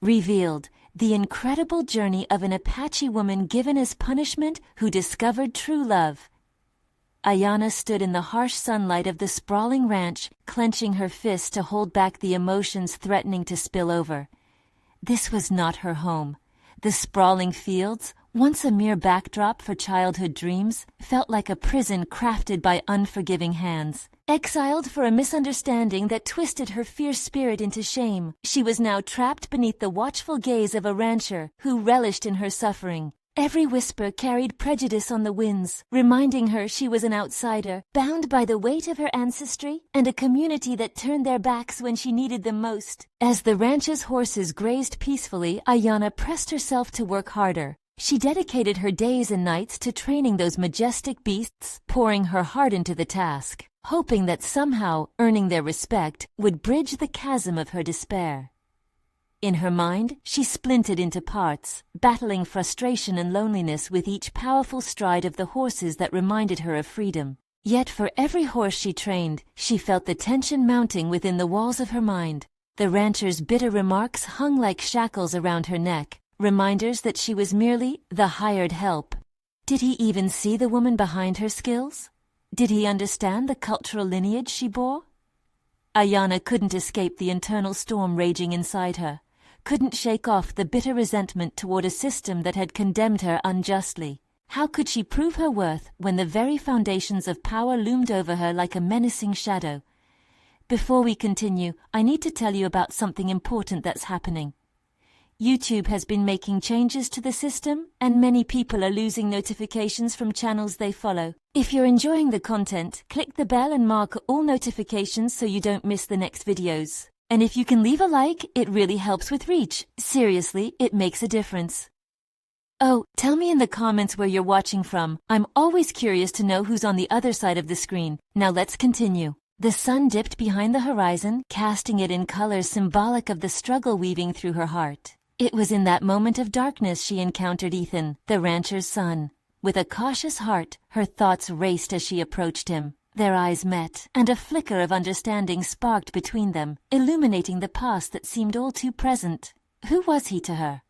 Revealed, the incredible journey of an Apache woman given as punishment who discovered true love. Ayanna stood in the harsh sunlight of the sprawling ranch, clenching her fists to hold back the emotions threatening to spill over. This was not her home. The sprawling fields, once a mere backdrop for childhood dreams, felt like a prison crafted by unforgiving hands. Exiled for a misunderstanding that twisted her fierce spirit into shame, she was now trapped beneath the watchful gaze of a rancher who relished in her suffering. Every whisper carried prejudice on the winds, reminding her she was an outsider, bound by the weight of her ancestry and a community that turned their backs when she needed them most. As the ranch's horses grazed peacefully, Ayanna pressed herself to work harder. She dedicated her days and nights to training those majestic beasts, pouring her heart into the task, hoping that somehow earning their respect would bridge the chasm of her despair. In her mind, she splintered into parts, battling frustration and loneliness with each powerful stride of the horses that reminded her of freedom. Yet for every horse she trained, she felt the tension mounting within the walls of her mind. The rancher's bitter remarks hung like shackles around her neck, reminders that she was merely the hired help. Did he even see the woman behind her skills? Did he understand the cultural lineage she bore? Ayanna couldn't escape the internal storm raging inside her, couldn't shake off the bitter resentment toward a system that had condemned her unjustly. How could she prove her worth when the very foundations of power loomed over her like a menacing shadow? Before we continue, I need to tell you about something important that's happening. YouTube has been making changes to the system, and many people are losing notifications from channels they follow. If you're enjoying the content, click the bell and mark all notifications so you don't miss the next videos. And if you can leave a like, it really helps with reach. Seriously, it makes a difference. Oh, tell me in the comments where you're watching from. I'm always curious to know who's on the other side of the screen. Now let's continue. The sun dipped behind the horizon, casting it in colors symbolic of the struggle weaving through her heart. It was in that moment of darkness she encountered Ethan, the rancher's son. With a cautious heart, her thoughts raced as she approached him. Their eyes met, and a flicker of understanding sparked between them, illuminating the past that seemed all too present. Who was he to her?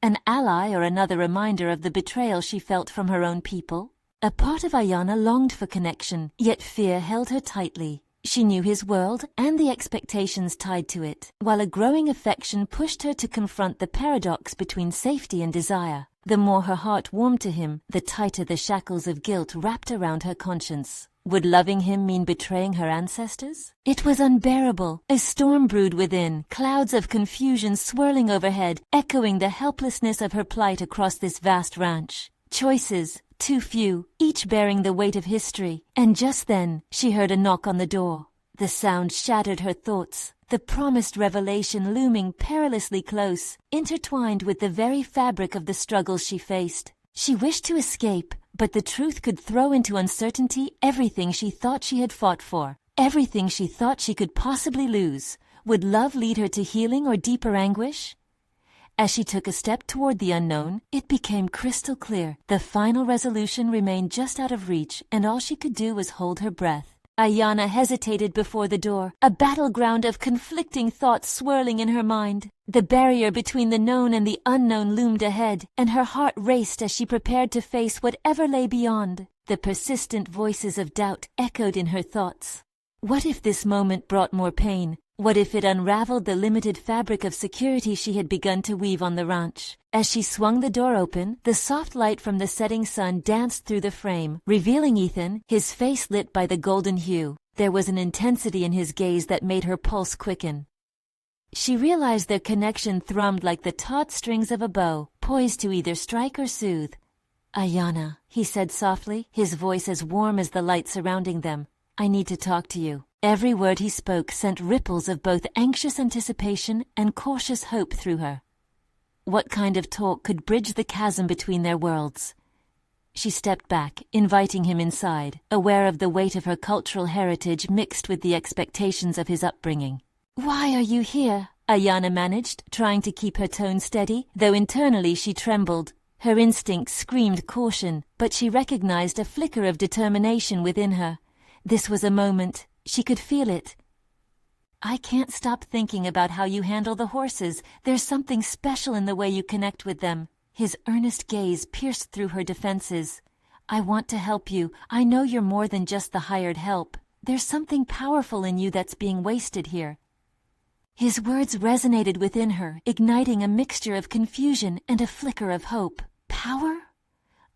An ally or another reminder of the betrayal she felt from her own people? A part of Ayanna longed for connection, yet fear held her tightly. She knew his world and the expectations tied to it, while a growing affection pushed her to confront the paradox between safety and desire. The more her heart warmed to him, the tighter the shackles of guilt wrapped around her conscience. Would loving him mean betraying her ancestors? It was unbearable. A storm brewed within, clouds of confusion swirling overhead, echoing the helplessness of her plight across this vast ranch. Choices, too few, each bearing the weight of history. And just then, she heard a knock on the door. The sound shattered her thoughts, the promised revelation looming perilously close, intertwined with the very fabric of the struggles she faced. She wished to escape, but the truth could throw into uncertainty everything she thought she had fought for, everything she thought she could possibly lose. Would love lead her to healing or deeper anguish? As she took a step toward the unknown, it became crystal clear. The final resolution remained just out of reach, and all she could do was hold her breath. Ayanna hesitated before the door, a battleground of conflicting thoughts swirling in her mind. The barrier between the known and the unknown loomed ahead, and her heart raced as she prepared to face whatever lay beyond. The persistent voices of doubt echoed in her thoughts. What if this moment brought more pain? What if it unraveled the limited fabric of security she had begun to weave on the ranch? As she swung the door open, the soft light from the setting sun danced through the frame, revealing Ethan, his face lit by the golden hue. There was an intensity in his gaze that made her pulse quicken. She realized their connection thrummed like the taut strings of a bow, poised to either strike or soothe. "Ayanna," he said softly, his voice as warm as the light surrounding them. "I need to talk to you." Every word he spoke sent ripples of both anxious anticipation and cautious hope through her. What kind of talk could bridge the chasm between their worlds? She stepped back, inviting him inside, aware of the weight of her cultural heritage mixed with the expectations of his upbringing. "Why are you here?" Ayanna managed, trying to keep her tone steady, though internally she trembled. Her instincts screamed caution, but she recognized a flicker of determination within her. This was a moment. She could feel it. I can't stop thinking about how you handle the horses. There's something special in the way you connect with them. His earnest gaze pierced through her defenses. I want to help you. I know you're more than just the hired help. There's something powerful in you that's being wasted here. His words resonated within her, igniting a mixture of confusion and a flicker of hope. Power?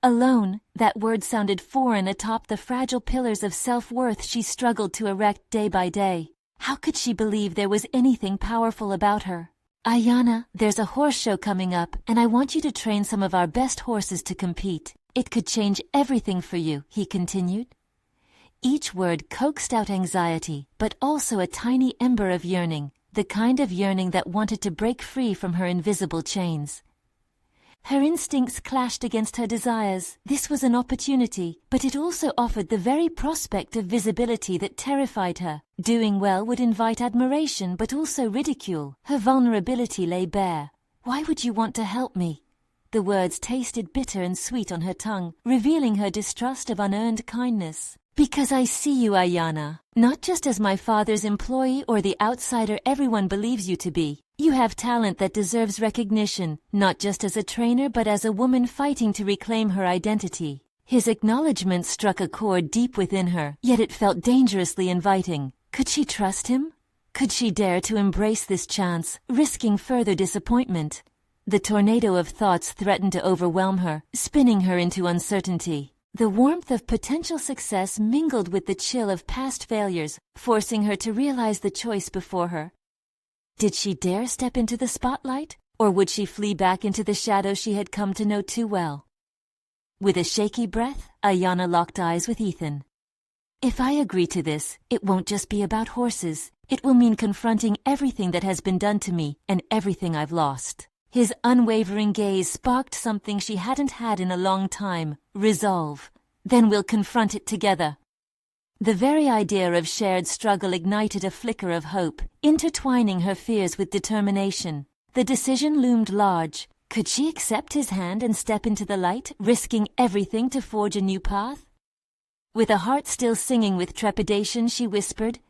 Alone, that word sounded foreign atop the fragile pillars of self-worth she struggled to erect day by day. How could she believe there was anything powerful about her? Ayanna, there's a horse show coming up, and I want you to train some of our best horses to compete. It could change everything for you, he continued. Each word coaxed out anxiety, but also a tiny ember of yearning, the kind of yearning that wanted to break free from her invisible chains. Her instincts clashed against her desires. This was an opportunity, but it also offered the very prospect of visibility that terrified her. Doing well would invite admiration, but also ridicule. Her vulnerability lay bare. Why would you want to help me? The words tasted bitter and sweet on her tongue, revealing her distrust of unearned kindness. Because I see you, Ayanna, not just as my father's employee or the outsider everyone believes you to be. You have talent that deserves recognition, not just as a trainer but as a woman fighting to reclaim her identity. His acknowledgement struck a chord deep within her, yet it felt dangerously inviting. Could she trust him? Could she dare to embrace this chance, risking further disappointment? The tornado of thoughts threatened to overwhelm her, spinning her into uncertainty. The warmth of potential success mingled with the chill of past failures, forcing her to realize the choice before her. Did she dare step into the spotlight, or would she flee back into the shadows she had come to know too well? With a shaky breath, Ayanna locked eyes with Ethan. If I agree to this, it won't just be about horses. It will mean confronting everything that has been done to me and everything I've lost. His unwavering gaze sparked something she hadn't had in a long time, resolve. Then we'll confront it together. The very idea of shared struggle ignited a flicker of hope, intertwining her fears with determination. The decision loomed large. Could she accept his hand and step into the light, risking everything to forge a new path? With a heart still singing with trepidation, she whispered,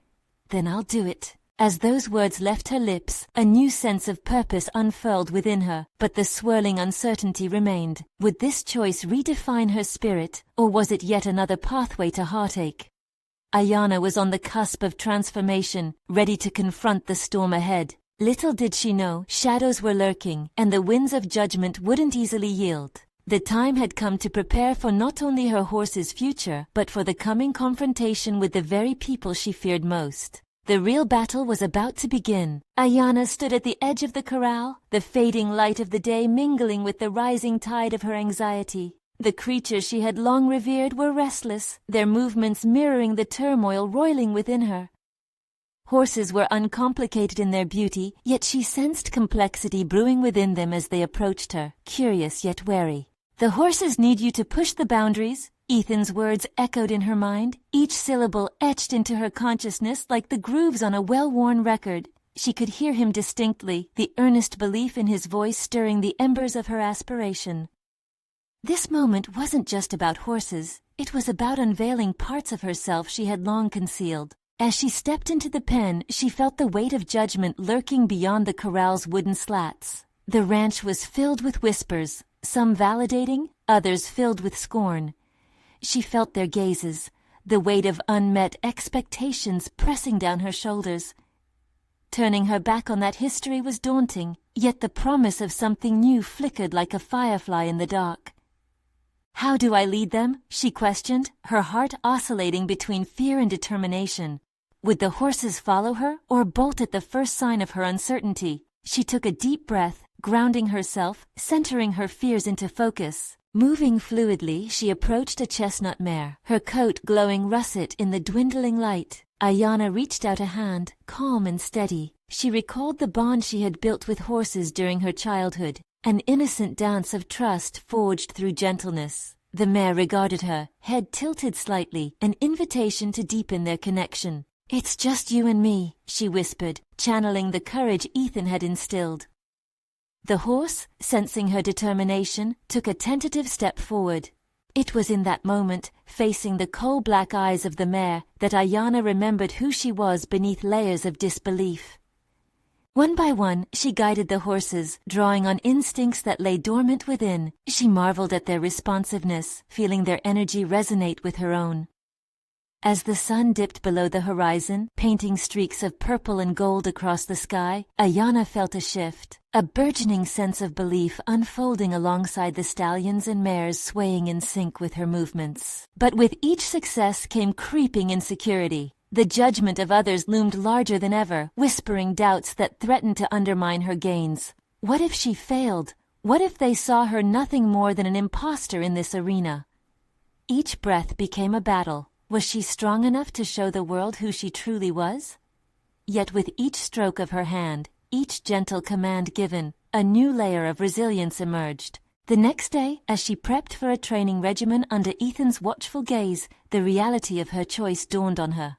"Then I'll do it." As those words left her lips, a new sense of purpose unfurled within her, but the swirling uncertainty remained. Would this choice redefine her spirit, or was it yet another pathway to heartache? Ayanna was on the cusp of transformation, ready to confront the storm ahead. Little did she know, shadows were lurking, and the winds of judgment wouldn't easily yield. The time had come to prepare for not only her horse's future, but for the coming confrontation with the very people she feared most. The real battle was about to begin. Ayanna stood at the edge of the corral, the fading light of the day mingling with the rising tide of her anxiety. The creatures she had long revered were restless, their movements mirroring the turmoil roiling within her. Horses were uncomplicated in their beauty, yet she sensed complexity brewing within them as they approached her, curious yet wary. "The horses need you to push the boundaries," Ethan's words echoed in her mind, each syllable etched into her consciousness like the grooves on a well-worn record. She could hear him distinctly, the earnest belief in his voice stirring the embers of her aspiration. This moment wasn't just about horses, it was about unveiling parts of herself she had long concealed. As she stepped into the pen, she felt the weight of judgment lurking beyond the corral's wooden slats. The ranch was filled with whispers, some validating, others filled with scorn. She felt their gazes, the weight of unmet expectations pressing down her shoulders. Turning her back on that history was daunting, yet the promise of something new flickered like a firefly in the dark. "How do I lead them?" she questioned, her heart oscillating between fear and determination. Would the horses follow her, or bolt at the first sign of her uncertainty? She took a deep breath, grounding herself, centering her fears into focus. Moving fluidly, she approached a chestnut mare, her coat glowing russet in the dwindling light. Ayanna reached out a hand, calm and steady. She recalled the bond she had built with horses during her childhood, an innocent dance of trust forged through gentleness. The mare regarded her, head tilted slightly, an invitation to deepen their connection. "It's just you and me," she whispered, channeling the courage Ethan had instilled. The horse, sensing her determination, took a tentative step forward. It was in that moment, facing the coal-black eyes of the mare, that Ayana remembered who she was beneath layers of disbelief. One by one, she guided the horses, drawing on instincts that lay dormant within. She marveled at their responsiveness, feeling their energy resonate with her own. As the sun dipped below the horizon, painting streaks of purple and gold across the sky, Ayana felt a shift, a burgeoning sense of belief unfolding alongside the stallions and mares swaying in sync with her movements. But with each success came creeping insecurity. The judgment of others loomed larger than ever, whispering doubts that threatened to undermine her gains. What if she failed? What if they saw her nothing more than an imposter in this arena? Each breath became a battle. Was she strong enough to show the world who she truly was? Yet with each stroke of her hand, each gentle command given, a new layer of resilience emerged. The next day, as she prepped for a training regimen under Ethan's watchful gaze, the reality of her choice dawned on her.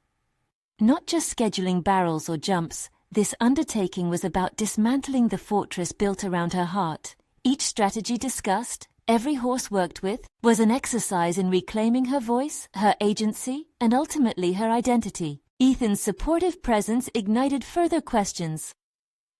Not just scheduling barrels or jumps, this undertaking was about dismantling the fortress built around her heart. Each strategy discussed, every horse worked with, was an exercise in reclaiming her voice, her agency, and ultimately her identity. Ethan's supportive presence ignited further questions.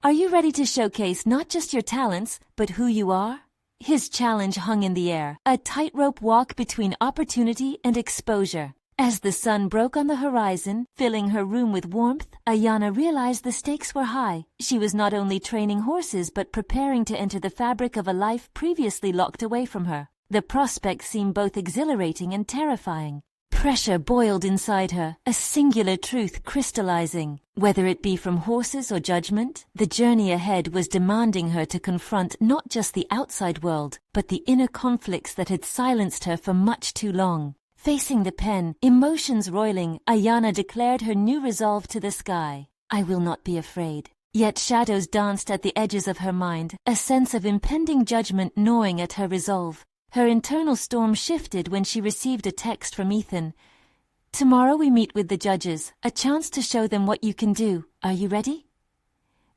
Are you ready to showcase not just your talents, but who you are? His challenge hung in the air, a tightrope walk between opportunity and exposure. As the sun broke on the horizon, filling her room with warmth, Ayana realized the stakes were high. She was not only training horses but preparing to enter the fabric of a life previously locked away from her. The prospect seemed both exhilarating and terrifying. Pressure boiled inside her, a singular truth crystallizing. Whether it be from horses or judgment, the journey ahead was demanding her to confront not just the outside world, but the inner conflicts that had silenced her for much too long. Facing the pen, emotions roiling, Ayana declared her new resolve to the sky. I will not be afraid. Yet shadows danced at the edges of her mind, a sense of impending judgment gnawing at her resolve. Her internal storm shifted when she received a text from Ethan. Tomorrow we meet with the judges, a chance to show them what you can do. Are you ready?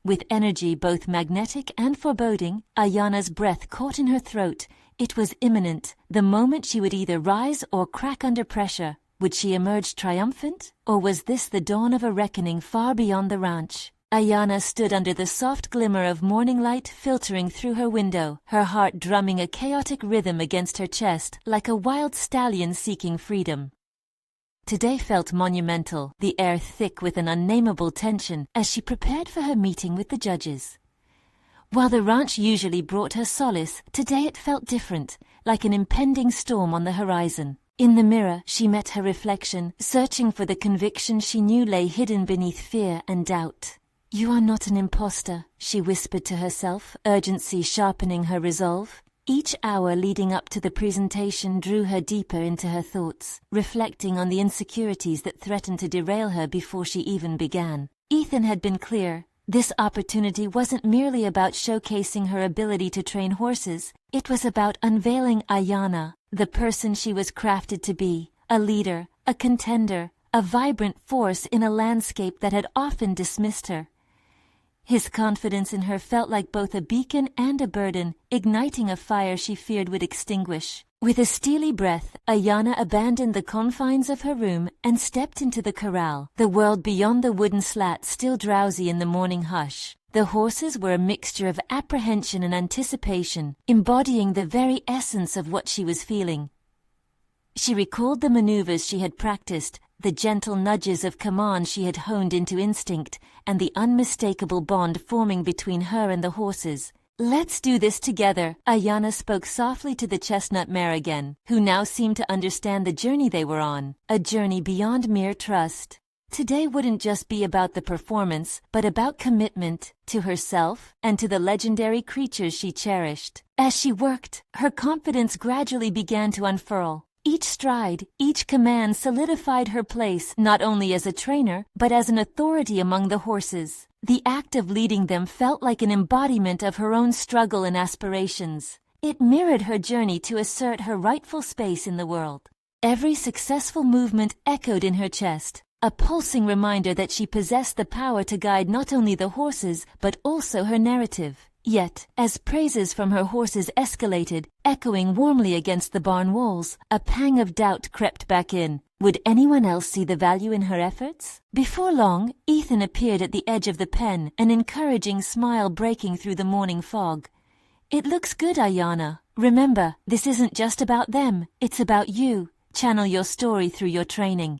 With energy both magnetic and foreboding, Ayana's breath caught in her throat. It was imminent, the moment she would either rise or crack under pressure. Would she emerge triumphant, or was this the dawn of a reckoning far beyond the ranch? Ayana stood under the soft glimmer of morning light filtering through her window, her heart drumming a chaotic rhythm against her chest like a wild stallion seeking freedom. Today felt monumental, the air thick with an unnameable tension as she prepared for her meeting with the judges. While the ranch usually brought her solace, today it felt different, like an impending storm on the horizon. In the mirror, she met her reflection, searching for the conviction she knew lay hidden beneath fear and doubt. You are not an imposter, she whispered to herself, urgency sharpening her resolve. Each hour leading up to the presentation drew her deeper into her thoughts, reflecting on the insecurities that threatened to derail her before she even began. Ethan had been clear. This opportunity wasn't merely about showcasing her ability to train horses. It was about unveiling Ayana, the person she was crafted to be, a leader, a contender, a vibrant force in a landscape that had often dismissed her. His confidence in her felt like both a beacon and a burden, igniting a fire she feared would extinguish. With a steely breath, Ayana abandoned the confines of her room and stepped into the corral, the world beyond the wooden slat still drowsy in the morning hush. The horses were a mixture of apprehension and anticipation, embodying the very essence of what she was feeling. She recalled the maneuvers she had practiced, the gentle nudges of command she had honed into instinct, and the unmistakable bond forming between her and the horses. Let's do this together, Ayana spoke softly to the chestnut mare again, who now seemed to understand the journey they were on, a journey beyond mere trust. Today wouldn't just be about the performance, but about commitment to herself and to the legendary creatures she cherished. As she worked, her confidence gradually began to unfurl. Each stride, each command solidified her place not only as a trainer, but as an authority among the horses. The act of leading them felt like an embodiment of her own struggle and aspirations. It mirrored her journey to assert her rightful space in the world. Every successful movement echoed in her chest, a pulsing reminder that she possessed the power to guide not only the horses, but also her narrative. Yet, as praises from her horses escalated, echoing warmly against the barn walls, a pang of doubt crept back in. Would anyone else see the value in her efforts? Before long, Ethan appeared at the edge of the pen, an encouraging smile breaking through the morning fog. "It looks good, Ayana. Remember, this isn't just about them, it's about you. Channel your story through your training."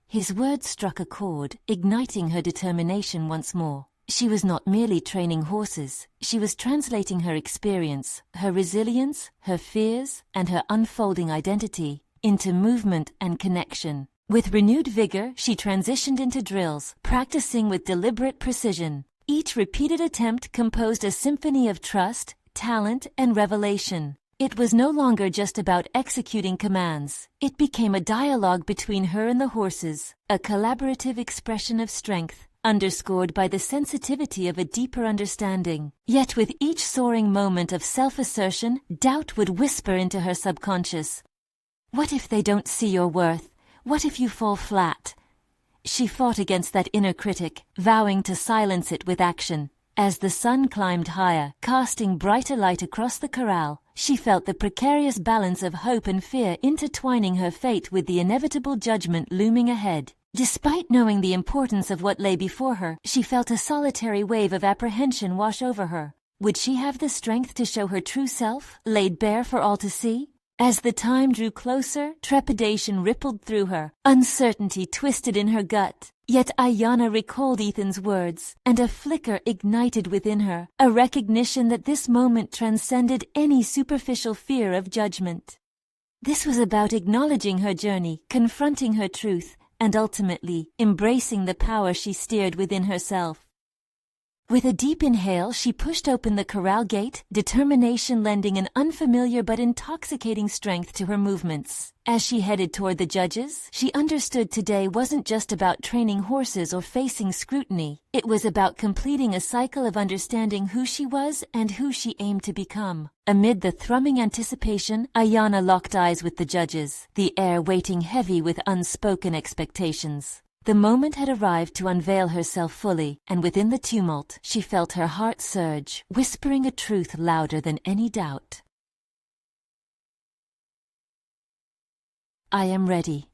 His words struck a chord, igniting her determination once more. She was not merely training horses, she was translating her experience, her resilience, her fears, and her unfolding identity into movement and connection. With renewed vigor, she transitioned into drills, practicing with deliberate precision. Each repeated attempt composed a symphony of trust, talent, and revelation. It was no longer just about executing commands. It became a dialogue between her and the horses, a collaborative expression of strength, underscored by the sensitivity of a deeper understanding. Yet with each soaring moment of self-assertion, doubt would whisper into her subconscious. What if they don't see your worth? What if you fall flat? She fought against that inner critic, vowing to silence it with action. As the sun climbed higher, casting brighter light across the corral, she felt the precarious balance of hope and fear intertwining her fate with the inevitable judgment looming ahead. Despite knowing the importance of what lay before her, she felt a solitary wave of apprehension wash over her. Would she have the strength to show her true self, laid bare for all to see? As the time drew closer, trepidation rippled through her, uncertainty twisted in her gut. Yet Ayana recalled Ethan's words, and a flicker ignited within her, a recognition that this moment transcended any superficial fear of judgment. This was about acknowledging her journey, confronting her truth, and ultimately embracing the power she steered within herself. With a deep inhale, she pushed open the corral gate, determination lending an unfamiliar but intoxicating strength to her movements. As she headed toward the judges, she understood today wasn't just about training horses or facing scrutiny. It was about completing a cycle of understanding who she was and who she aimed to become. Amid the thrumming anticipation, Ayana locked eyes with the judges, the air weighting heavy with unspoken expectations. The moment had arrived to unveil herself fully, and within the tumult, she felt her heart surge, whispering a truth louder than any doubt. "I am ready."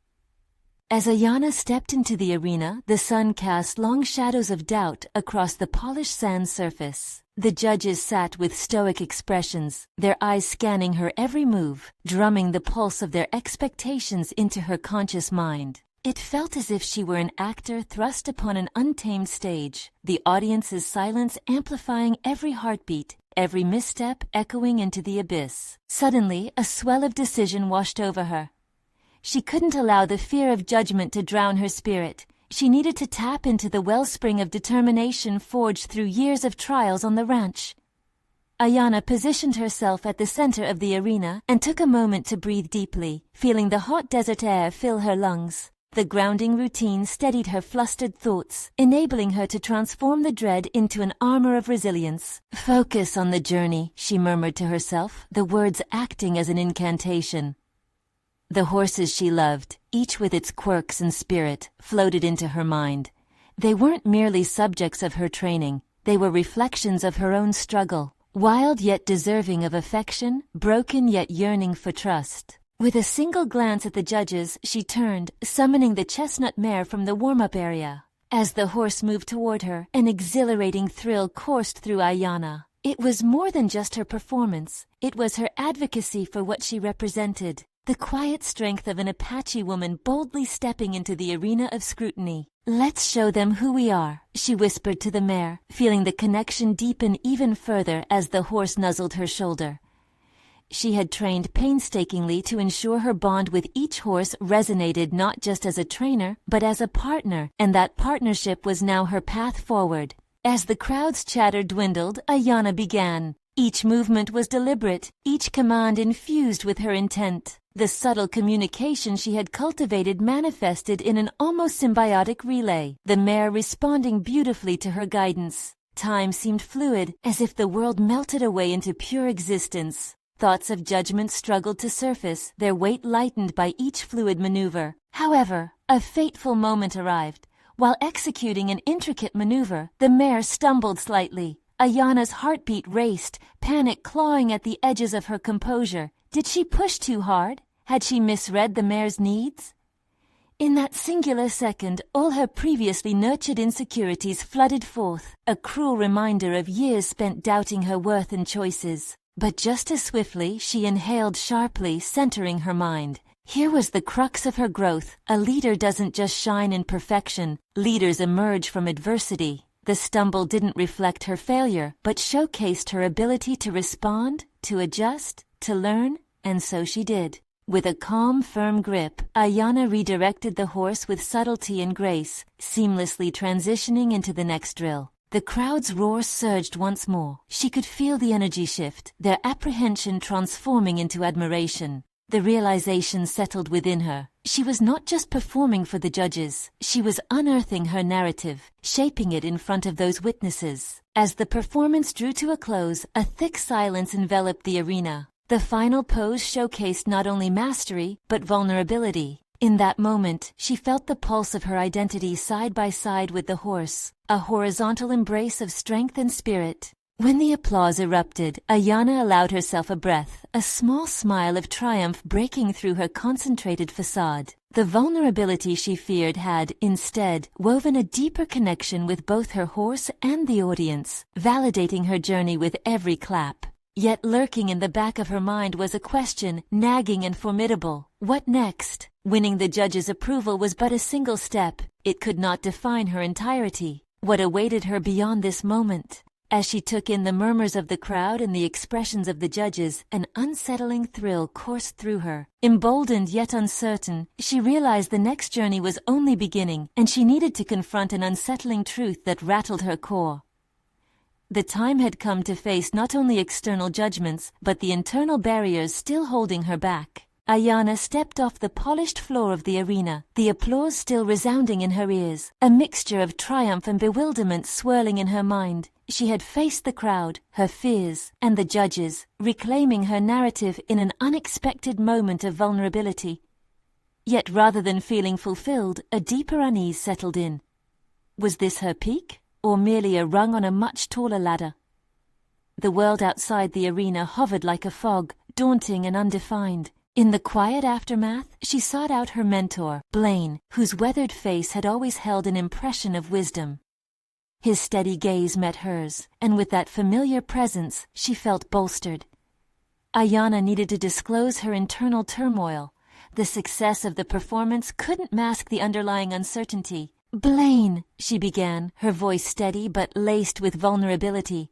As Ayana stepped into the arena, the sun cast long shadows of doubt across the polished sand surface. The judges sat with stoic expressions, their eyes scanning her every move, drumming the pulse of their expectations into her conscious mind. It felt as if she were an actor thrust upon an untamed stage, the audience's silence amplifying every heartbeat, every misstep echoing into the abyss. Suddenly, a swell of decision washed over her. She couldn't allow the fear of judgment to drown her spirit. She needed to tap into the wellspring of determination forged through years of trials on the ranch. Ayana positioned herself at the center of the arena and took a moment to breathe deeply, feeling the hot desert air fill her lungs. The grounding routine steadied her flustered thoughts, enabling her to transform the dread into an armor of resilience. "Focus on the journey," she murmured to herself, the words acting as an incantation. The horses she loved, each with its quirks and spirit, floated into her mind. They weren't merely subjects of her training, they were reflections of her own struggle, wild yet deserving of affection, broken yet yearning for trust. With a single glance at the judges, she turned, summoning the chestnut mare from the warm-up area. As the horse moved toward her, an exhilarating thrill coursed through Ayana. It was more than just her performance. It was her advocacy for what she represented. The quiet strength of an Apache woman boldly stepping into the arena of scrutiny. "Let's show them who we are," she whispered to the mare, feeling the connection deepen even further as the horse nuzzled her shoulder. She had trained painstakingly to ensure her bond with each horse resonated not just as a trainer, but as a partner, and that partnership was now her path forward. As the crowd's chatter dwindled, Ayana began. Each movement was deliberate, each command infused with her intent. The subtle communication she had cultivated manifested in an almost symbiotic relay, the mare responding beautifully to her guidance. Time seemed fluid, as if the world melted away into pure existence. Thoughts of judgment struggled to surface, their weight lightened by each fluid maneuver. However, a fateful moment arrived. While executing an intricate maneuver, the mare stumbled slightly. Ayana's heartbeat raced, panic clawing at the edges of her composure. Did she push too hard? Had she misread the mare's needs? In that singular second, all her previously nurtured insecurities flooded forth, a cruel reminder of years spent doubting her worth and choices. But just as swiftly, she inhaled sharply, centering her mind. Here was the crux of her growth. A leader doesn't just shine in perfection, leaders emerge from adversity. The stumble didn't reflect her failure, but showcased her ability to respond, to adjust, to learn, and so she did. With a calm, firm grip, Ayana redirected the horse with subtlety and grace, seamlessly transitioning into the next drill. The crowd's roar surged once more. She could feel the energy shift, their apprehension transforming into admiration. The realization settled within her. She was not just performing for the judges, she was unearthing her narrative, shaping it in front of those witnesses. As the performance drew to a close, a thick silence enveloped the arena. The final pose showcased not only mastery, but vulnerability. In that moment, she felt the pulse of her identity side by side with the horse, a horizontal embrace of strength and spirit. When the applause erupted, Ayana allowed herself a breath, a small smile of triumph breaking through her concentrated facade. The vulnerability she feared had, instead, woven a deeper connection with both her horse and the audience, validating her journey with every clap. Yet lurking in the back of her mind was a question, nagging and formidable. What next? Winning the judge's approval was but a single step. It could not define her entirety. What awaited her beyond this moment? As she took in the murmurs of the crowd and the expressions of the judges, an unsettling thrill coursed through her. Emboldened yet uncertain, she realized the next journey was only beginning, and she needed to confront an unsettling truth that rattled her core. The time had come to face not only external judgments, but the internal barriers still holding her back. Ayana stepped off the polished floor of the arena, the applause still resounding in her ears, a mixture of triumph and bewilderment swirling in her mind. She had faced the crowd, her fears, and the judges, reclaiming her narrative in an unexpected moment of vulnerability. Yet rather than feeling fulfilled, a deeper unease settled in. Was this her peak? Or merely a rung on a much taller ladder? The world outside the arena hovered like a fog, daunting and undefined. In the quiet aftermath, she sought out her mentor, Blaine, whose weathered face had always held an impression of wisdom. His steady gaze met hers, and with that familiar presence, she felt bolstered. Ayana needed to disclose her internal turmoil. The success of the performance couldn't mask the underlying uncertainty. "Blaine," she began, her voice steady but laced with vulnerability.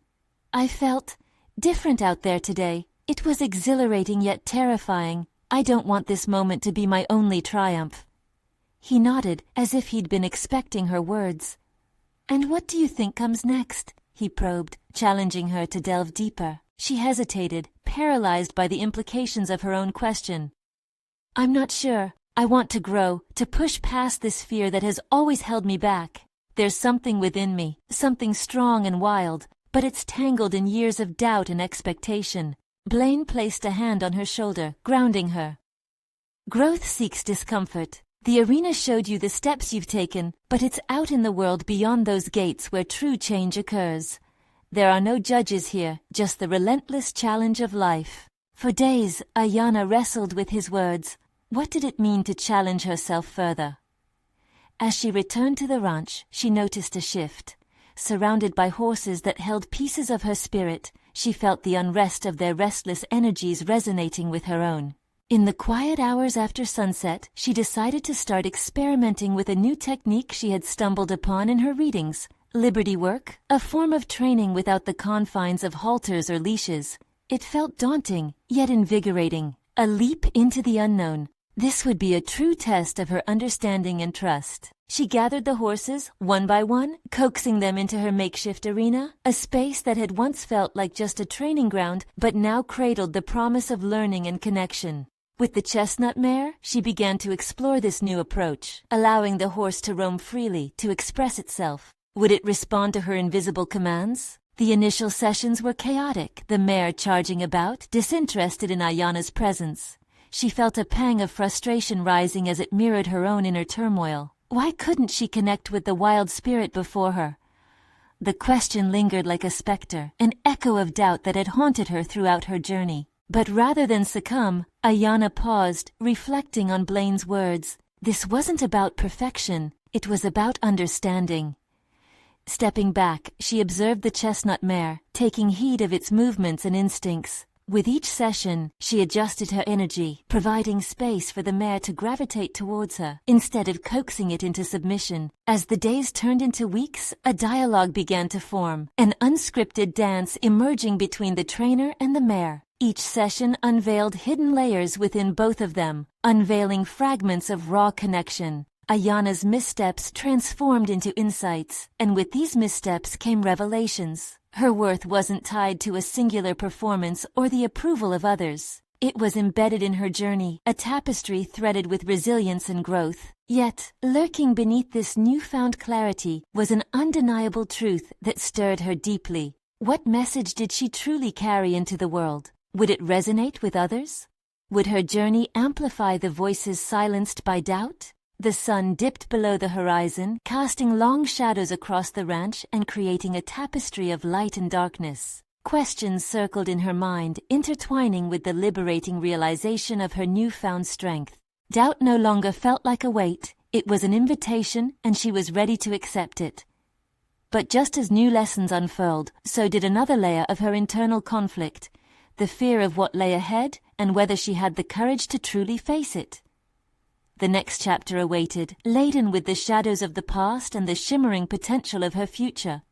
"I felt different out there today. It was exhilarating yet terrifying. I don't want this moment to be my only triumph." He nodded, as if he'd been expecting her words. "And what do you think comes next?" he probed, challenging her to delve deeper. She hesitated, paralyzed by the implications of her own question. "I'm not sure. I want to grow, to push past this fear that has always held me back. There's something within me, something strong and wild, but it's tangled in years of doubt and expectation." Blaine placed a hand on her shoulder, grounding her. "Growth seeks discomfort. The arena showed you the steps you've taken, but it's out in the world beyond those gates where true change occurs. There are no judges here, just the relentless challenge of life." For days, Ayana wrestled with his words. What did it mean to challenge herself further? As she returned to the ranch, she noticed a shift. Surrounded by horses that held pieces of her spirit, she felt the unrest of their restless energies resonating with her own. In the quiet hours after sunset, she decided to start experimenting with a new technique she had stumbled upon in her readings. Liberty work, a form of training without the confines of halters or leashes. It felt daunting, yet invigorating. A leap into the unknown. This would be a true test of her understanding and trust. She gathered the horses, one by one, coaxing them into her makeshift arena, a space that had once felt like just a training ground, but now cradled the promise of learning and connection. With the chestnut mare, she began to explore this new approach, allowing the horse to roam freely, to express itself. Would it respond to her invisible commands? The initial sessions were chaotic, the mare charging about, disinterested in Ayana's presence. She felt a pang of frustration rising as it mirrored her own inner turmoil. Why couldn't she connect with the wild spirit before her? The question lingered like a specter, an echo of doubt that had haunted her throughout her journey. But rather than succumb, Ayanna paused, reflecting on Blaine's words. This wasn't about perfection, it was about understanding. Stepping back, she observed the chestnut mare, taking heed of its movements and instincts. With each session, she adjusted her energy, providing space for the mare to gravitate towards her, instead of coaxing it into submission. As the days turned into weeks, a dialogue began to form, an unscripted dance emerging between the trainer and the mare. Each session unveiled hidden layers within both of them, unveiling fragments of raw connection. Ayanna's missteps transformed into insights, and with these missteps came revelations. Her worth wasn't tied to a singular performance or the approval of others. It was embedded in her journey, a tapestry threaded with resilience and growth. Yet, lurking beneath this newfound clarity was an undeniable truth that stirred her deeply. What message did she truly carry into the world? Would it resonate with others? Would her journey amplify the voices silenced by doubt? The sun dipped below the horizon, casting long shadows across the ranch and creating a tapestry of light and darkness. Questions circled in her mind, intertwining with the liberating realization of her newfound strength. Doubt no longer felt like a weight, it was an invitation, and she was ready to accept it. But just as new lessons unfurled, so did another layer of her internal conflict, the fear of what lay ahead and whether she had the courage to truly face it. The next chapter awaited, laden with the shadows of the past and the shimmering potential of her future.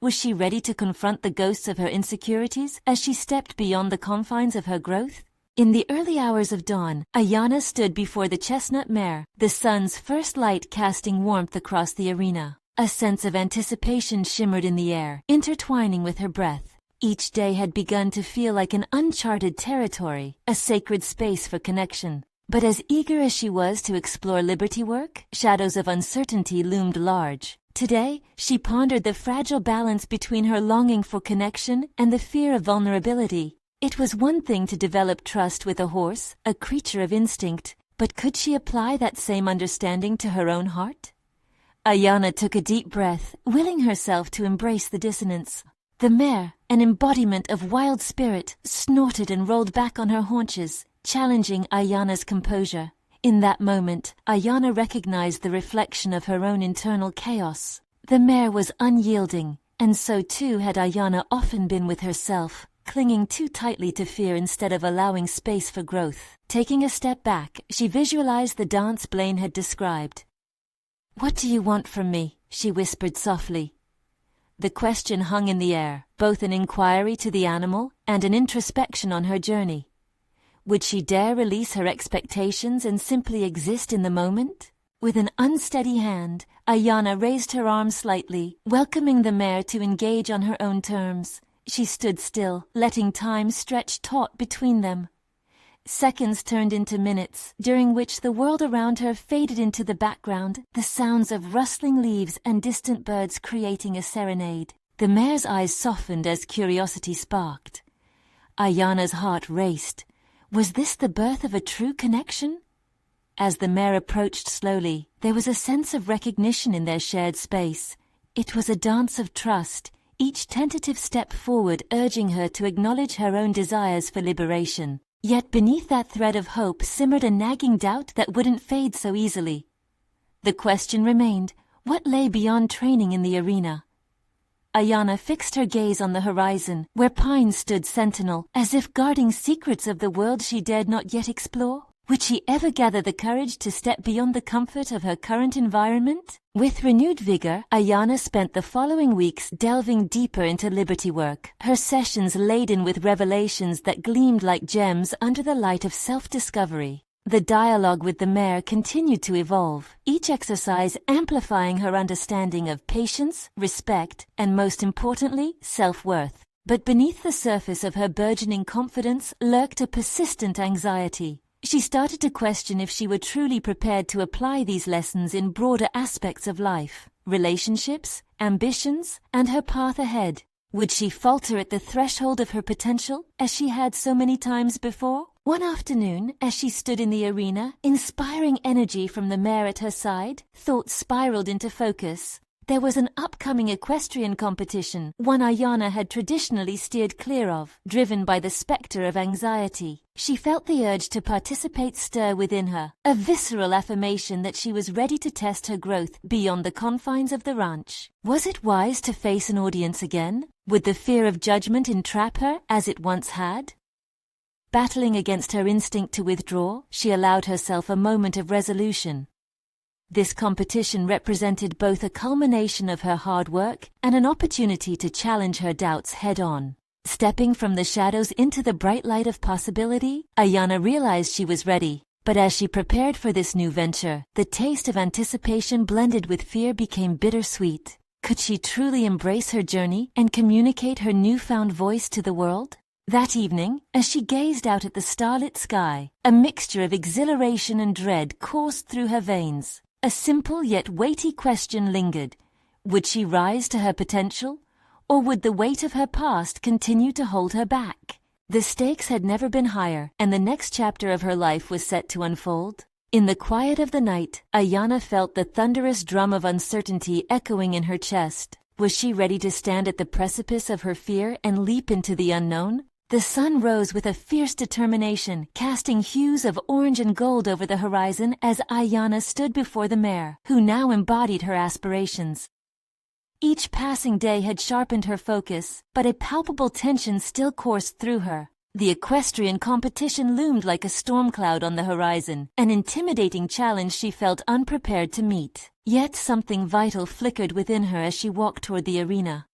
Was she ready to confront the ghosts of her insecurities as she stepped beyond the confines of her growth? In the early hours of dawn, Ayanna stood before the chestnut mare, the sun's first light casting warmth across the arena. A sense of anticipation shimmered in the air, intertwining with her breath. Each day had begun to feel like an uncharted territory, a sacred space for connection. But as eager as she was to explore liberty work, shadows of uncertainty loomed large. Today, she pondered the fragile balance between her longing for connection and the fear of vulnerability. It was one thing to develop trust with a horse, a creature of instinct, but could she apply that same understanding to her own heart? Ayanna took a deep breath, willing herself to embrace the dissonance. The mare, an embodiment of wild spirit, snorted and rolled back on her haunches, challenging Ayanna's composure. In that moment, Ayanna recognized the reflection of her own internal chaos. The mare was unyielding, and so too had Ayanna often been with herself, clinging too tightly to fear instead of allowing space for growth. Taking a step back, she visualized the dance Blaine had described. "What do you want from me?" she whispered softly. The question hung in the air, both an inquiry to the animal and an introspection on her journey. Would she dare release her expectations and simply exist in the moment? With an unsteady hand, Ayanna raised her arm slightly, welcoming the mare to engage on her own terms. She stood still, letting time stretch taut between them. Seconds turned into minutes, during which the world around her faded into the background, the sounds of rustling leaves and distant birds creating a serenade. The mare's eyes softened as curiosity sparked. Ayanna's heart raced. Was this the birth of a true connection? As the mare approached slowly, there was a sense of recognition in their shared space. It was a dance of trust, each tentative step forward urging her to acknowledge her own desires for liberation. Yet beneath that thread of hope simmered a nagging doubt that wouldn't fade so easily. The question remained, what lay beyond training in the arena? Ayanna fixed her gaze on the horizon, where pines stood sentinel, as if guarding secrets of the world she dared not yet explore. Would she ever gather the courage to step beyond the comfort of her current environment? With renewed vigor, Ayanna spent the following weeks delving deeper into liberty work, her sessions laden with revelations that gleamed like gems under the light of self-discovery. The dialogue with the mare continued to evolve, each exercise amplifying her understanding of patience, respect, and most importantly, self-worth. But beneath the surface of her burgeoning confidence lurked a persistent anxiety. She started to question if she were truly prepared to apply these lessons in broader aspects of life, relationships, ambitions, and her path ahead. Would she falter at the threshold of her potential, as she had so many times before? One afternoon, as she stood in the arena, inspiring energy from the mare at her side, thoughts spiraled into focus. There was an upcoming equestrian competition, one Ayana had traditionally steered clear of, driven by the specter of anxiety. She felt the urge to participate stir within her, a visceral affirmation that she was ready to test her growth beyond the confines of the ranch. Was it wise to face an audience again? Would the fear of judgment entrap her as it once had? Battling against her instinct to withdraw, she allowed herself a moment of resolution. This competition represented both a culmination of her hard work and an opportunity to challenge her doubts head-on. Stepping from the shadows into the bright light of possibility, Ayana realized she was ready. But as she prepared for this new venture, the taste of anticipation blended with fear became bittersweet. Could she truly embrace her journey and communicate her newfound voice to the world? That evening, as she gazed out at the starlit sky, a mixture of exhilaration and dread coursed through her veins. A simple yet weighty question lingered. Would she rise to her potential, or would the weight of her past continue to hold her back? The stakes had never been higher, and the next chapter of her life was set to unfold. In the quiet of the night, Ayana felt the thunderous drum of uncertainty echoing in her chest. Was she ready to stand at the precipice of her fear and leap into the unknown? The sun rose with a fierce determination, casting hues of orange and gold over the horizon as Ayana stood before the mare, who now embodied her aspirations. Each passing day had sharpened her focus, but a palpable tension still coursed through her. The equestrian competition loomed like a storm cloud on the horizon, an intimidating challenge she felt unprepared to meet. Yet something vital flickered within her as she walked toward the arena.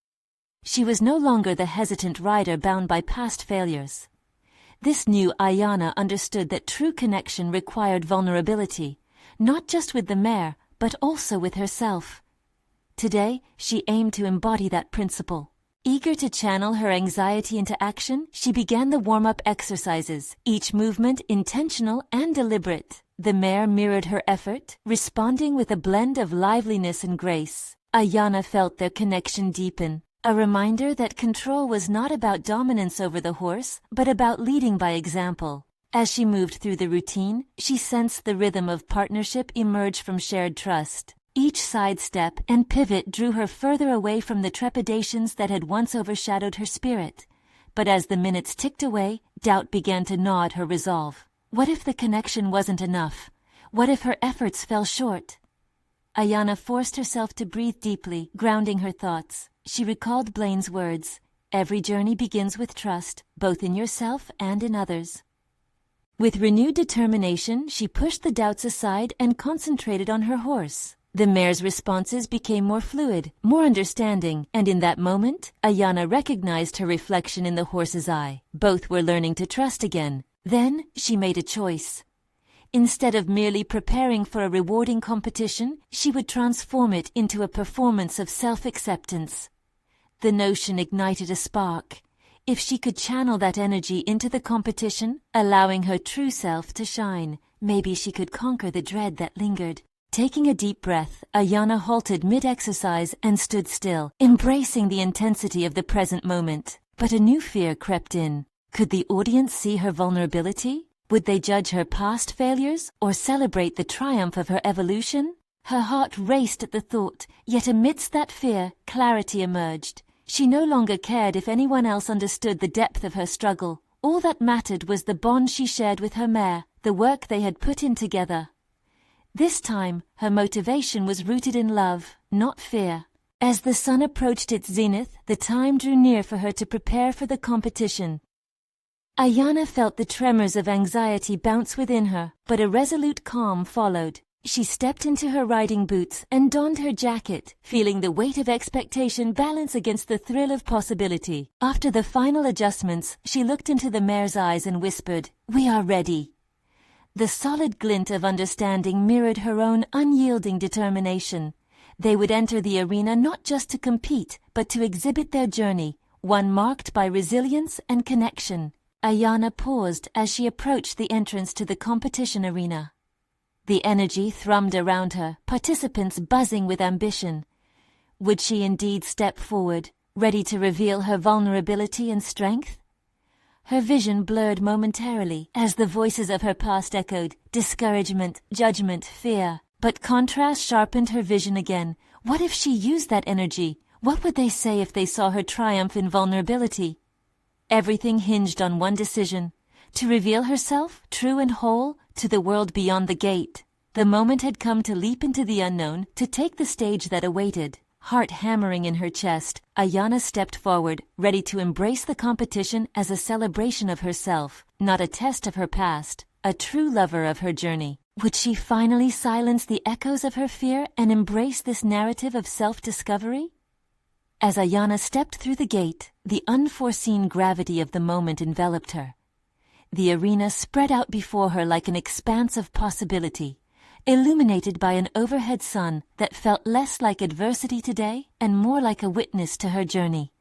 She was no longer the hesitant rider bound by past failures. This new Ayana understood that true connection required vulnerability, not just with the mare, but also with herself. Today, she aimed to embody that principle. Eager to channel her anxiety into action, she began the warm-up exercises, each movement intentional and deliberate. The mare mirrored her effort, responding with a blend of liveliness and grace. Ayana felt their connection deepen. A reminder that control was not about dominance over the horse, but about leading by example. As she moved through the routine, she sensed the rhythm of partnership emerge from shared trust. Each sidestep and pivot drew her further away from the trepidations that had once overshadowed her spirit. But as the minutes ticked away, doubt began to gnaw at her resolve. What if the connection wasn't enough? What if her efforts fell short? Ayana forced herself to breathe deeply, grounding her thoughts. She recalled Blaine's words, "Every journey begins with trust, both in yourself and in others." With renewed determination, she pushed the doubts aside and concentrated on her horse. The mare's responses became more fluid, more understanding, and in that moment, Ayana recognized her reflection in the horse's eye. Both were learning to trust again. Then she made a choice. Instead of merely preparing for a rewarding competition, she would transform it into a performance of self-acceptance. The notion ignited a spark. If she could channel that energy into the competition, allowing her true self to shine, maybe she could conquer the dread that lingered. Taking a deep breath, Ayana halted mid-exercise and stood still, embracing the intensity of the present moment. But a new fear crept in. Could the audience see her vulnerability? Would they judge her past failures or celebrate the triumph of her evolution? Her heart raced at the thought, yet amidst that fear, clarity emerged. She no longer cared if anyone else understood the depth of her struggle. All that mattered was the bond she shared with her mare, the work they had put in together. This time, her motivation was rooted in love, not fear. As the sun approached its zenith, the time drew near for her to prepare for the competition. Ayana felt the tremors of anxiety bounce within her, but a resolute calm followed. She stepped into her riding boots and donned her jacket, feeling the weight of expectation balance against the thrill of possibility. After the final adjustments, she looked into the mare's eyes and whispered, "We are ready." The solid glint of understanding mirrored her own unyielding determination. They would enter the arena not just to compete, but to exhibit their journey, one marked by resilience and connection. Ayana paused as she approached the entrance to the competition arena. The energy thrummed around her, participants buzzing with ambition. Would she indeed step forward, ready to reveal her vulnerability and strength? Her vision blurred momentarily as the voices of her past echoed, discouragement, judgment, fear. But contrast sharpened her vision again. What if she used that energy? What would they say if they saw her triumph in vulnerability? Everything hinged on one decision: to reveal herself, true and whole, to the world beyond the gate. The moment had come to leap into the unknown, to take the stage that awaited. Heart hammering in her chest, Ayana stepped forward, ready to embrace the competition as a celebration of herself, not a test of her past, a true lover of her journey. Would she finally silence the echoes of her fear and embrace this narrative of self-discovery? As Ayana stepped through the gate, the unforeseen gravity of the moment enveloped her. The arena spread out before her like an expanse of possibility, illuminated by an overhead sun that felt less like adversity today and more like a witness to her journey.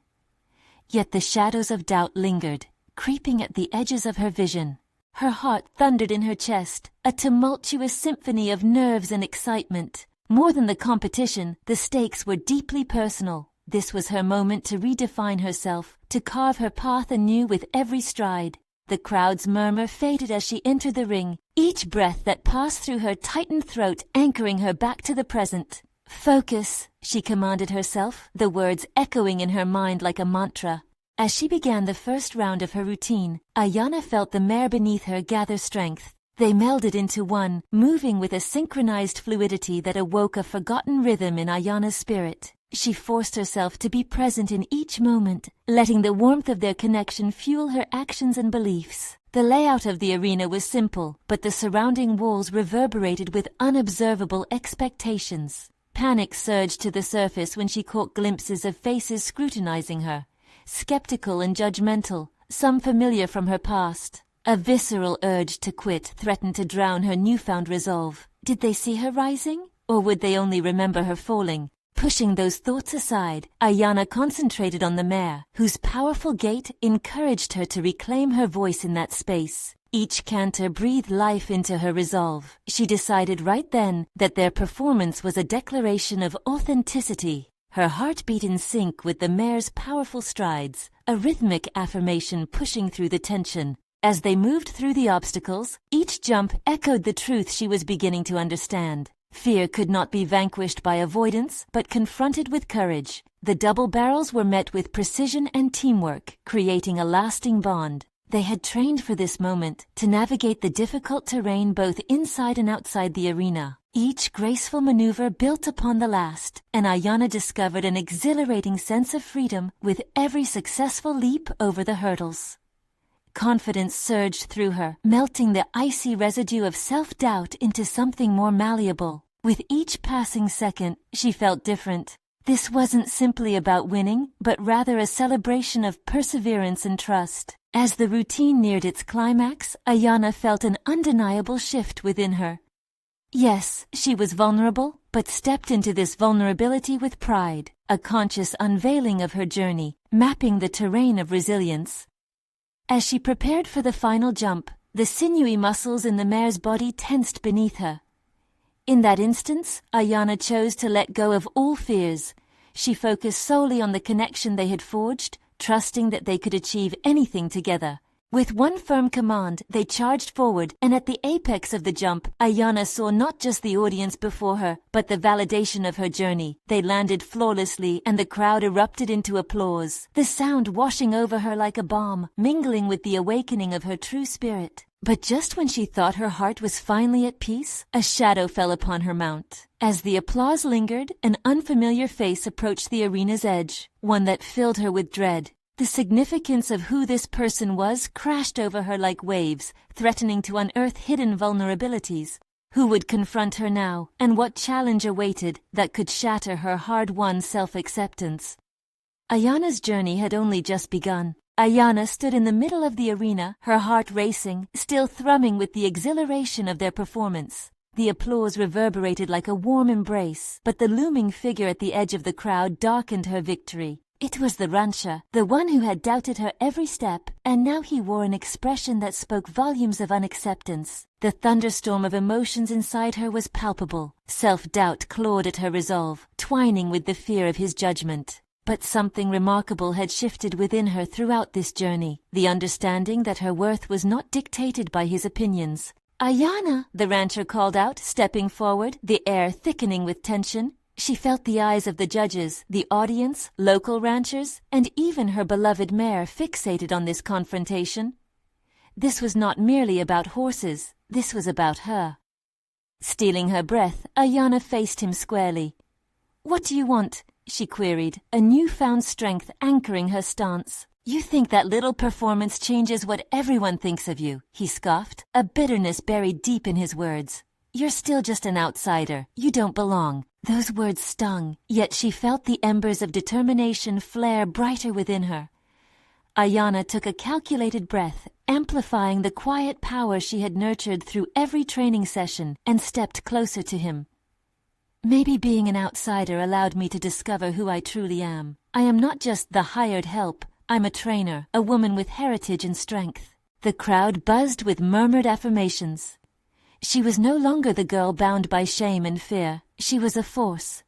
Yet the shadows of doubt lingered, creeping at the edges of her vision. Her heart thundered in her chest, a tumultuous symphony of nerves and excitement. More than the competition, the stakes were deeply personal. This was her moment to redefine herself, to carve her path anew with every stride. The crowd's murmur faded as she entered the ring, each breath that passed through her tightened throat anchoring her back to the present. "Focus," she commanded herself, the words echoing in her mind like a mantra. As she began the first round of her routine, Ayana felt the mare beneath her gather strength. They melded into one, moving with a synchronized fluidity that awoke a forgotten rhythm in Ayana's spirit. She forced herself to be present in each moment, letting the warmth of their connection fuel her actions and beliefs. The layout of the arena was simple, but the surrounding walls reverberated with unobservable expectations. Panic surged to the surface when she caught glimpses of faces scrutinizing her, skeptical and judgmental, some familiar from her past. A visceral urge to quit threatened to drown her newfound resolve. Did they see her rising, or would they only remember her falling? Pushing those thoughts aside, Ayana concentrated on the mare, whose powerful gait encouraged her to reclaim her voice in that space. Each canter breathed life into her resolve. She decided right then that their performance was a declaration of authenticity. Her heart beat in sync with the mare's powerful strides, a rhythmic affirmation pushing through the tension. As they moved through the obstacles, each jump echoed the truth she was beginning to understand. Fear could not be vanquished by avoidance, but confronted with courage. The double barrels were met with precision and teamwork, creating a lasting bond. They had trained for this moment, to navigate the difficult terrain both inside and outside the arena. Each graceful maneuver built upon the last, and Ayana discovered an exhilarating sense of freedom with every successful leap over the hurdles. Confidence surged through her, melting the icy residue of self-doubt into something more malleable. With each passing second, she felt different. This wasn't simply about winning, but rather a celebration of perseverance and trust. As the routine neared its climax, Ayana felt an undeniable shift within her. Yes, she was vulnerable, but stepped into this vulnerability with pride, a conscious unveiling of her journey, mapping the terrain of resilience. As she prepared for the final jump, the sinewy muscles in the mare's body tensed beneath her. In that instance, Ayana chose to let go of all fears. She focused solely on the connection they had forged, trusting that they could achieve anything together. With one firm command, they charged forward, and at the apex of the jump, Ayana saw not just the audience before her, but the validation of her journey. They landed flawlessly, and the crowd erupted into applause, the sound washing over her like a balm, mingling with the awakening of her true spirit. But just when she thought her heart was finally at peace, a shadow fell upon her mount. As the applause lingered, an unfamiliar face approached the arena's edge, one that filled her with dread. The significance of who this person was crashed over her like waves, threatening to unearth hidden vulnerabilities. Who would confront her now, and what challenge awaited that could shatter her hard-won self-acceptance? Ayana's journey had only just begun. Ayana stood in the middle of the arena, her heart racing, still thrumming with the exhilaration of their performance. The applause reverberated like a warm embrace, but the looming figure at the edge of the crowd darkened her victory. It was the rancher, the one who had doubted her every step, and now he wore an expression that spoke volumes of unacceptance. The thunderstorm of emotions inside her was palpable. Self-doubt clawed at her resolve, twining with the fear of his judgment. But something remarkable had shifted within her throughout this journey, the understanding that her worth was not dictated by his opinions. "Ayana," the rancher called out, stepping forward, the air thickening with tension. She felt the eyes of the judges, the audience, local ranchers, and even her beloved mare fixated on this confrontation. This was not merely about horses, this was about her. Stealing her breath, Ayana faced him squarely. "What do you want?" she queried, a newfound strength anchoring her stance. "You think that little performance changes what everyone thinks of you," he scoffed, a bitterness buried deep in his words. "You're still just an outsider. You don't belong." Those words stung, yet she felt the embers of determination flare brighter within her. Ayana took a calculated breath, amplifying the quiet power she had nurtured through every training session, and stepped closer to him. "Maybe being an outsider allowed me to discover who I truly am. I am not just the hired help. I'm a trainer, a woman with heritage and strength." The crowd buzzed with murmured affirmations. She was no longer the girl bound by shame and fear. She was a force.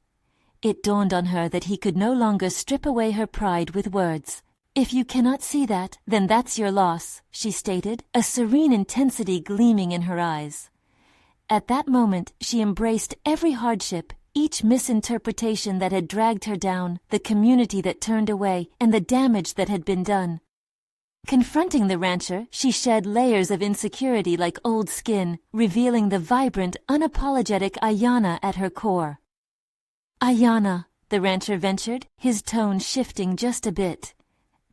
It dawned on her that he could no longer strip away her pride with words. "If you cannot see that, then that's your loss," she stated, a serene intensity gleaming in her eyes. At that moment, she embraced every hardship, each misinterpretation that had dragged her down, the community that turned away, and the damage that had been done. Confronting the rancher, she shed layers of insecurity like old skin, revealing the vibrant, unapologetic Ayana at her core. "Ayana," the rancher ventured, his tone shifting just a bit.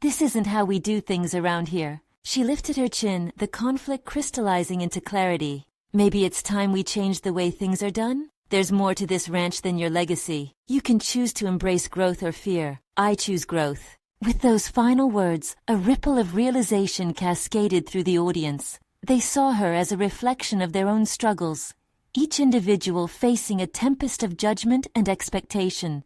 "This isn't how we do things around here." She lifted her chin, the conflict crystallizing into clarity. "Maybe it's time we change the way things are done? There's more to this ranch than your legacy. You can choose to embrace growth or fear. I choose growth." With those final words, a ripple of realization cascaded through the audience. They saw her as a reflection of their own struggles, each individual facing a tempest of judgment and expectation.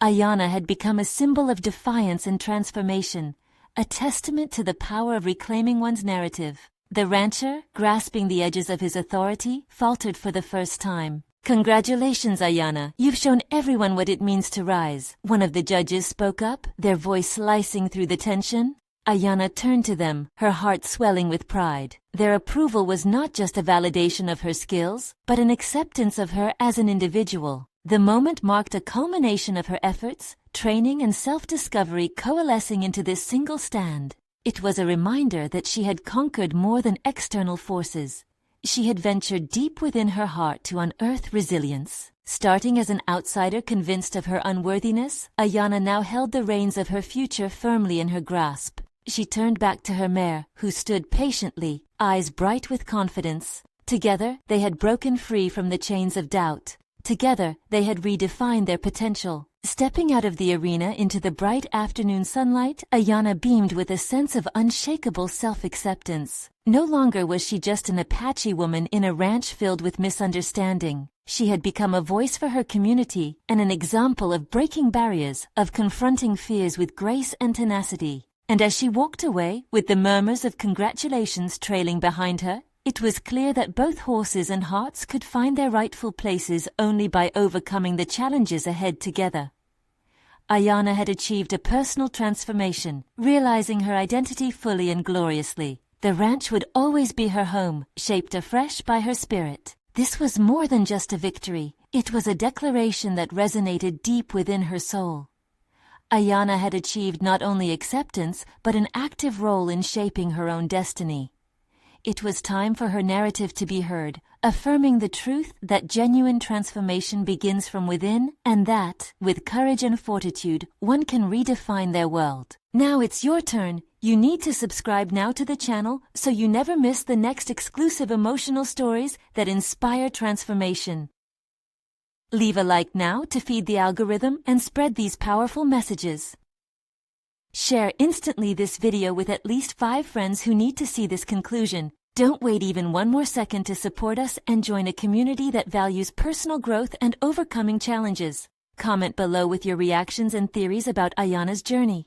Ayana had become a symbol of defiance and transformation, a testament to the power of reclaiming one's narrative. The rancher, grasping the edges of his authority, faltered for the first time. "Congratulations, Ayana. You've shown everyone what it means to rise." One of the judges spoke up, their voice slicing through the tension. Ayana turned to them, her heart swelling with pride. Their approval was not just a validation of her skills, but an acceptance of her as an individual. The moment marked a culmination of her efforts, training and self-discovery coalescing into this single stand. It was a reminder that she had conquered more than external forces. She had ventured deep within her heart to unearth resilience. Starting as an outsider convinced of her unworthiness, Ayana now held the reins of her future firmly in her grasp. She turned back to her mare, who stood patiently, eyes bright with confidence. Together, they had broken free from the chains of doubt. Together, they had redefined their potential. Stepping out of the arena into the bright afternoon sunlight, Ayana beamed with a sense of unshakable self-acceptance. No longer was she just an Apache woman in a ranch filled with misunderstanding. She had become a voice for her community and an example of breaking barriers, of confronting fears with grace and tenacity. And as she walked away, with the murmurs of congratulations trailing behind her, it was clear that both horses and hearts could find their rightful places only by overcoming the challenges ahead together. Ayana had achieved a personal transformation, realizing her identity fully and gloriously. The ranch would always be her home, shaped afresh by her spirit. This was more than just a victory. It was a declaration that resonated deep within her soul. Ayana had achieved not only acceptance, but an active role in shaping her own destiny. It was time for her narrative to be heard, affirming the truth that genuine transformation begins from within, and that, with courage and fortitude, one can redefine their world. Now it's your turn. You need to subscribe now to the channel so you never miss the next exclusive emotional stories that inspire transformation. Leave a like now to feed the algorithm and spread these powerful messages. Share instantly this video with at least 5 friends who need to see this conclusion. Don't wait even one more second to support us and join a community that values personal growth and overcoming challenges. Comment below with your reactions and theories about Ayana's journey.